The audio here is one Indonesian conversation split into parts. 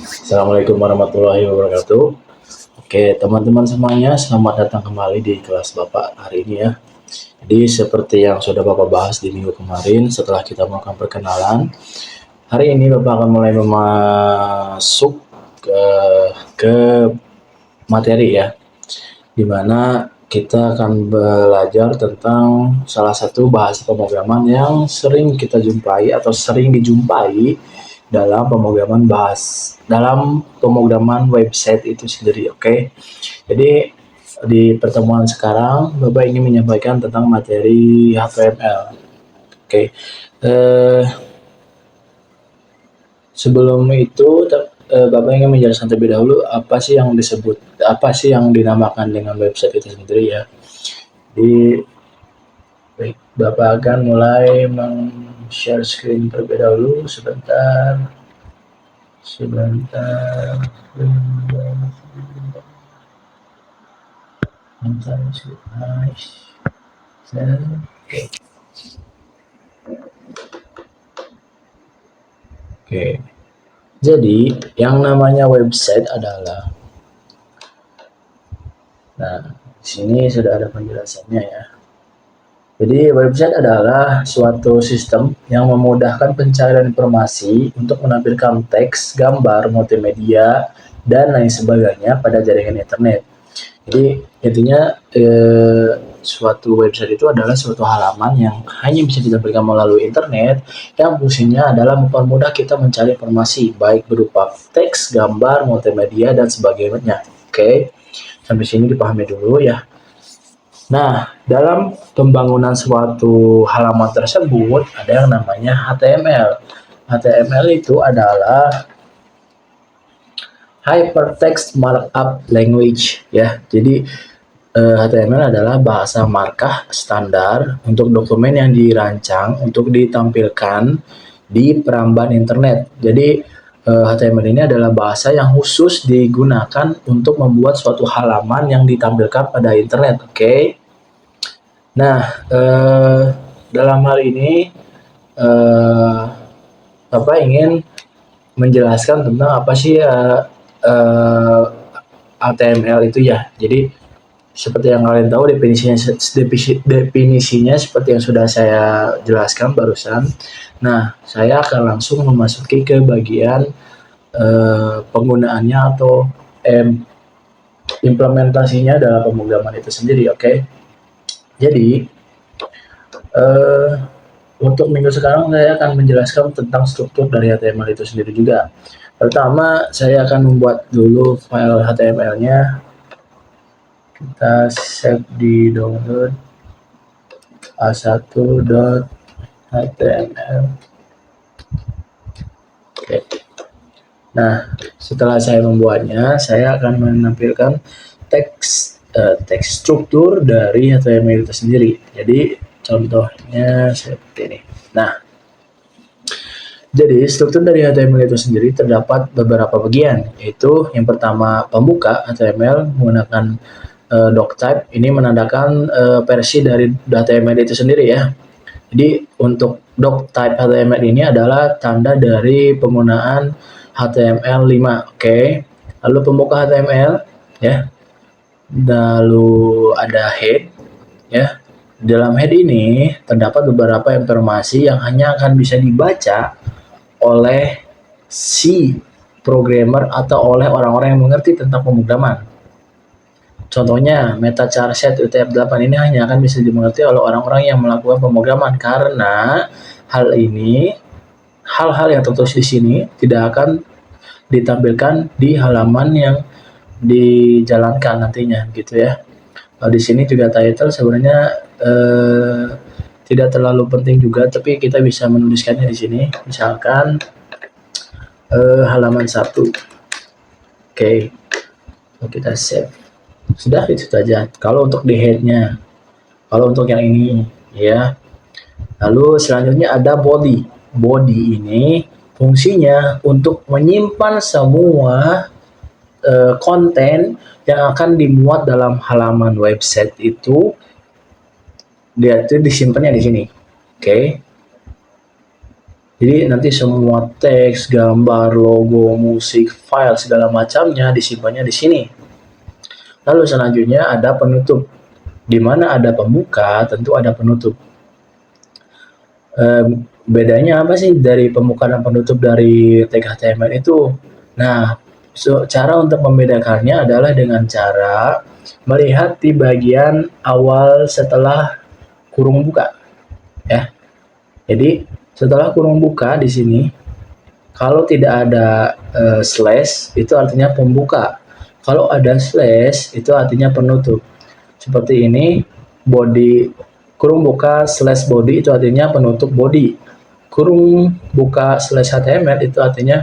Assalamualaikum warahmatullahi wabarakatuh. Oke, teman-teman semuanya, selamat datang kembali di kelas Bapak hari ini ya. Jadi seperti yang sudah Bapak bahas di minggu kemarin setelah kita melakukan perkenalan, hari ini Bapak akan mulai masuk ke, ke materi ya, di mana kita akan belajar tentang salah satu bahasa pemrograman yang sering kita jumpai atau sering dijumpai dalam pemrograman website itu sendiri. Oke. Jadi di pertemuan sekarang Bapak ingin menyampaikan tentang materi HTML. Oke. Sebelum itu Bapak ingin menjelaskan terlebih dahulu apa sih yang dinamakan dengan website itu sendiri ya. Jadi baik, Bapak akan mulai share screen terlebih dahulu sebentar. Oke. Jadi yang namanya website adalah, di sini sudah ada penjelasannya ya. Jadi website adalah suatu sistem yang memudahkan pencarian informasi untuk menampilkan teks, gambar, multimedia, dan lain sebagainya pada jaringan internet. Jadi intinya suatu website itu adalah suatu halaman yang hanya bisa ditampilkan melalui internet yang fungsinya adalah mempermudah kita mencari informasi baik berupa teks, gambar, multimedia, dan sebagainya. Oke, sampai sini dipahami dulu ya. Nah, dalam pembangunan suatu halaman tersebut ada yang namanya HTML. HTML itu adalah Hypertext Markup Language ya. Jadi HTML adalah bahasa markah standar untuk dokumen yang dirancang untuk ditampilkan di peramban internet. Jadi HTML ini adalah bahasa yang khusus digunakan untuk membuat suatu halaman yang ditampilkan pada internet. Oke. Nah, dalam hal ini Bapak ingin menjelaskan tentang apa sih HTML itu ya. Jadi seperti yang kalian tahu definisinya seperti yang sudah saya jelaskan barusan. Nah, saya akan langsung memasuki ke bagian penggunaannya atau implementasinya dalam pemrograman itu sendiri. Oke. Jadi untuk minggu sekarang saya akan menjelaskan tentang struktur dari HTML itu sendiri juga. Pertama, saya akan membuat dulu file HTML-nya. Kita save di download a1.html. Oke. Nah, setelah saya membuatnya, saya akan menampilkan teks struktur dari HTML itu sendiri. Jadi contohnya seperti ini. Nah, jadi struktur dari HTML itu sendiri terdapat beberapa bagian, yaitu yang pertama pembuka HTML menggunakan doctype. Ini menandakan versi dari HTML itu sendiri ya. Jadi untuk doctype HTML ini adalah tanda dari penggunaan HTML5. Oke. Lalu pembuka HTML ya. Lalu ada head ya. Dalam head ini terdapat beberapa informasi yang hanya akan bisa dibaca oleh si programmer atau oleh orang-orang yang mengerti tentang pemrograman. Contohnya, metachar set UTF-8 ini hanya akan bisa dimengerti oleh orang-orang yang melakukan pemrograman karena hal-hal yang tertulis di sini tidak akan ditampilkan di halaman yang dijalankan nantinya gitu ya. Di sini juga title sebenarnya tidak terlalu penting juga, tapi kita bisa menuliskannya di sini. Misalkan halaman 1. Oke. Kita save. Sudah, itu saja. Kalau untuk di head-nya. Kalau untuk yang ini ya. Lalu selanjutnya ada body. Body ini fungsinya untuk menyimpan semua konten yang akan dimuat dalam halaman website itu. Dia itu disimpannya di sini. Oke. Jadi nanti semua teks, gambar, logo, musik, file segala macamnya disimpannya di sini. Lalu selanjutnya ada penutup. Di mana ada pembuka, tentu ada penutup. Bedanya apa sih dari pembuka dan penutup dari tag HTML itu? Nah, cara untuk membedakannya adalah dengan cara melihat di bagian awal setelah kurung buka, ya. Jadi setelah kurung buka di sini, kalau tidak ada slash itu artinya pembuka. Kalau ada slash itu artinya penutup. Seperti ini, body kurung buka slash body itu artinya penutup body. Kurung buka slash HTML itu artinya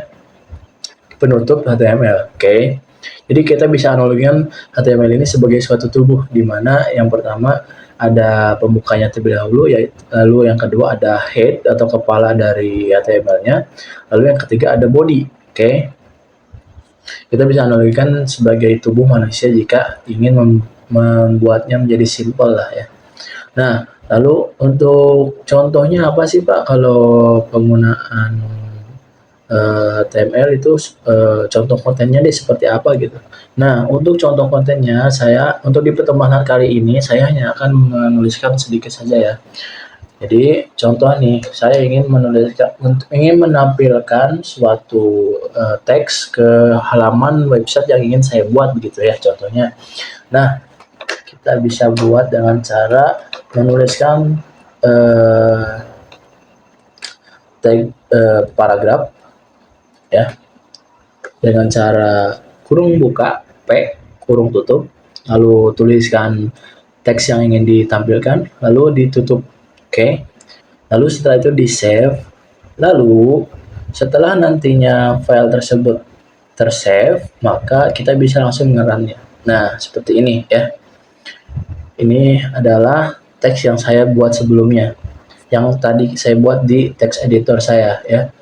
penutup HTML. Oke. Jadi kita bisa analogikan HTML ini sebagai suatu tubuh di mana yang pertama ada pembukanya terlebih dahulu, lalu yang kedua ada head atau kepala dari HTML-nya, lalu yang ketiga ada body. Oke. Kita bisa analogikan sebagai tubuh manusia jika ingin membuatnya menjadi simpel lah ya. Nah, lalu untuk contohnya apa sih Pak kalau penggunaan HTML itu contoh kontennya deh seperti apa gitu. Nah, untuk contoh kontennya untuk di pertemuan kali ini saya hanya akan menuliskan sedikit saja ya. Jadi contoh nih, saya ingin menampilkan suatu teks ke halaman website yang ingin saya buat begitu ya contohnya. Nah, kita bisa buat dengan cara menuliskan tag paragraf ya dengan cara kurung buka P kurung tutup, lalu tuliskan teks yang ingin ditampilkan, lalu ditutup. Oke. Lalu setelah itu di save, lalu setelah nantinya file tersebut tersave, maka kita bisa langsung mengerunnya. Nah, seperti ini ya. Ini adalah teks yang saya buat sebelumnya, yang tadi saya buat di text editor saya ya.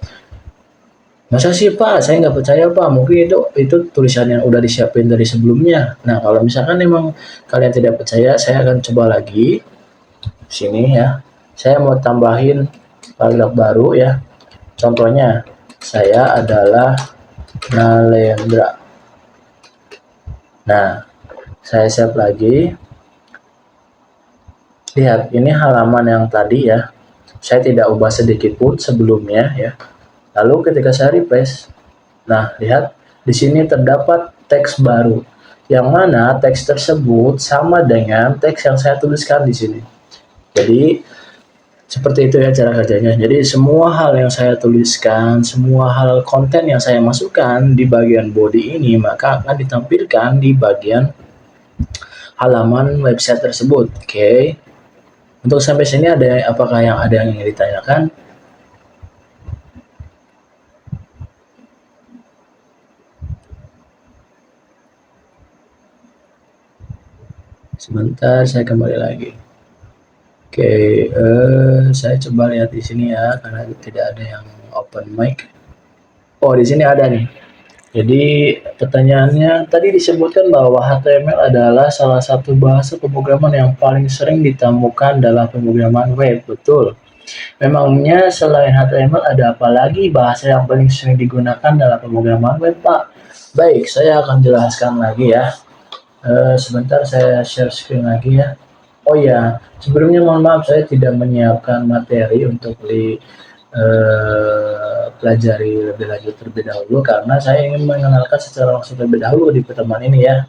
Masa sih Pak, saya nggak percaya Pak, mungkin itu tulisan yang udah disiapin dari sebelumnya. Nah, kalau misalkan memang kalian tidak percaya, saya akan coba lagi sini ya. Saya mau tambahin paragraf baru ya. Contohnya, saya adalah Nalendra. Nah, saya save lagi. Lihat, ini halaman yang tadi ya. Saya tidak ubah sedikit pun sebelumnya ya. Lalu ketika saya refresh, nah lihat di sini terdapat teks baru, yang mana teks tersebut sama dengan teks yang saya tuliskan di sini. Jadi seperti itu ya cara kerjanya. Jadi semua hal yang saya tuliskan, semua hal konten yang saya masukkan di bagian body ini, maka akan ditampilkan di bagian halaman website tersebut. Oke. Untuk sampai sini apakah ada yang ingin ditanyakan? Sebentar, saya kembali lagi. Oke, saya coba lihat di sini ya, karena tidak ada yang open mic. Oh, di sini ada nih. Jadi pertanyaannya tadi disebutkan bahwa HTML adalah salah satu bahasa pemrograman yang paling sering ditemukan dalam pemrograman web, betul. Memangnya selain HTML ada apa lagi bahasa yang paling sering digunakan dalam pemrograman web, Pak? Baik, saya akan jelaskan lagi ya. Sebentar saya share screen lagi ya. Oh ya, sebelumnya mohon maaf saya tidak menyiapkan materi untuk pelajari lebih lanjut terlebih dahulu karena saya ingin mengenalkan secara langsung terlebih dahulu di pertemuan ini ya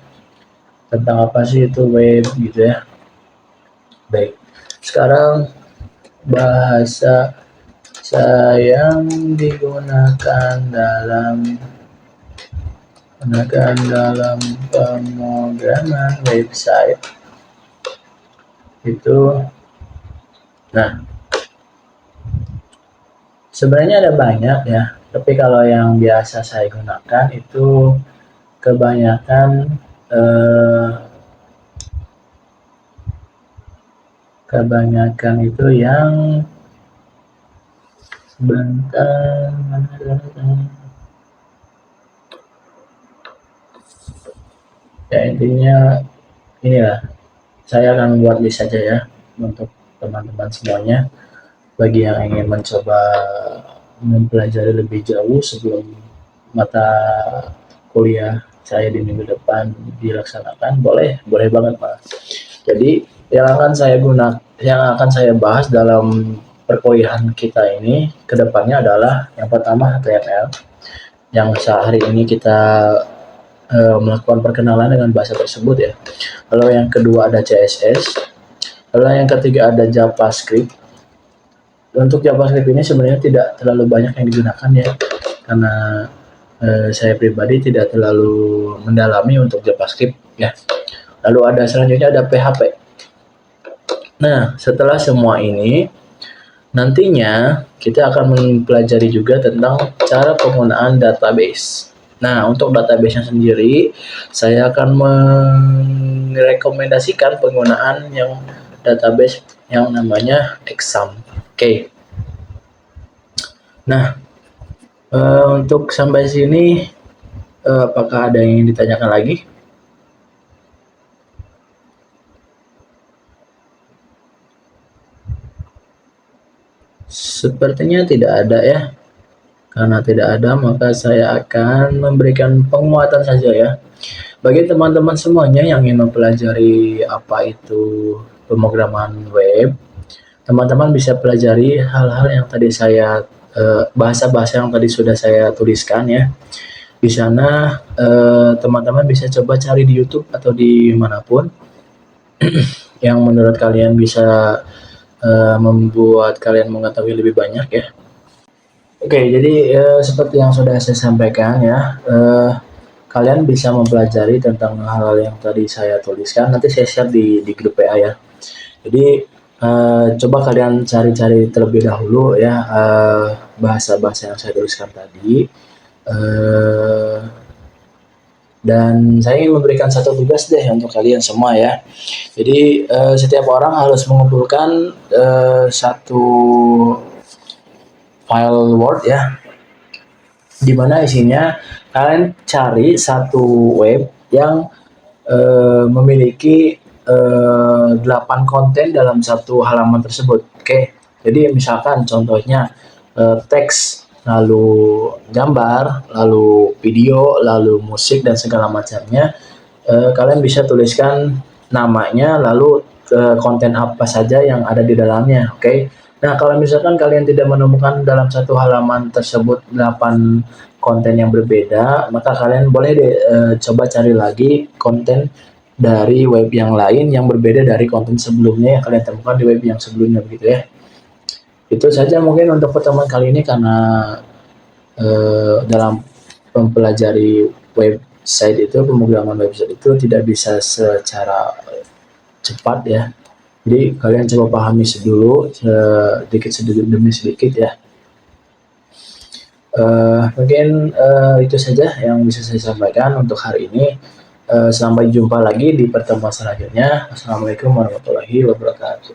tentang apa sih itu web gitu ya. Baik, sekarang bahasa yang digunakan dalam pemrograman website itu, nah sebenarnya ada banyak ya, tapi kalau yang biasa saya gunakan itu kebanyakan itu yang sebentar ya, intinya inilah saya akan membuat list saja ya untuk teman-teman semuanya bagi yang ingin mencoba mempelajari lebih jauh sebelum mata kuliah saya di minggu depan dilaksanakan, boleh, boleh banget Pak. Jadi yang akan saya bahas dalam perkuliahan kita ini kedepannya adalah yang pertama HTML, yang sehari ini kita melakukan perkenalan dengan bahasa tersebut ya. Lalu yang kedua ada CSS, lalu yang ketiga ada JavaScript. Untuk JavaScript ini sebenarnya tidak terlalu banyak yang digunakan ya, karena saya pribadi tidak terlalu mendalami untuk JavaScript ya. Lalu ada selanjutnya ada PHP. Nah, setelah semua ini, nantinya kita akan mempelajari juga tentang cara penggunaan database. Nah, untuk database-nya sendiri, saya akan merekomendasikan penggunaan yang database yang namanya Exam. Oke. Nah, untuk sampai sini, apakah ada yang ditanyakan lagi? Sepertinya tidak ada ya. Karena tidak ada, maka saya akan memberikan penguatan saja ya. Bagi teman-teman semuanya yang ingin mempelajari apa itu pemrograman web, teman-teman bisa pelajari hal-hal yang tadi saya bahasa-bahasa yang tadi sudah saya tuliskan ya. Di sana teman-teman bisa coba cari di YouTube atau di manapun yang menurut kalian bisa membuat kalian mengetahui lebih banyak ya. Oke, jadi seperti yang sudah saya sampaikan ya, kalian bisa mempelajari tentang hal-hal yang tadi saya tuliskan. Nanti saya share di grup PA ya. Jadi coba kalian cari-cari terlebih dahulu ya bahasa-bahasa yang saya tuliskan tadi. Dan saya ingin memberikan satu tugas deh untuk kalian semua ya. Jadi setiap orang harus mengumpulkan satu file Word ya, dimana isinya kalian cari satu web yang memiliki 8 konten dalam satu halaman tersebut. Oke, jadi misalkan contohnya teks, lalu gambar, lalu video, lalu musik dan segala macamnya. Kalian bisa tuliskan namanya, lalu konten apa saja yang ada di dalamnya. Oke. Nah, kalau misalkan kalian tidak menemukan dalam satu halaman tersebut 8 konten yang berbeda, maka kalian boleh deh coba cari lagi konten dari web yang lain yang berbeda dari konten sebelumnya yang kalian temukan di web yang sebelumnya begitu ya. Itu saja mungkin untuk pertemuan kali ini, karena dalam mempelajari website itu, pemrograman website itu tidak bisa secara cepat ya. Jadi kalian coba pahami dulu sedikit demi sedikit ya. Mungkin itu saja yang bisa saya sampaikan untuk hari ini. Sampai jumpa lagi di pertemuan selanjutnya. Assalamualaikum warahmatullahi wabarakatuh.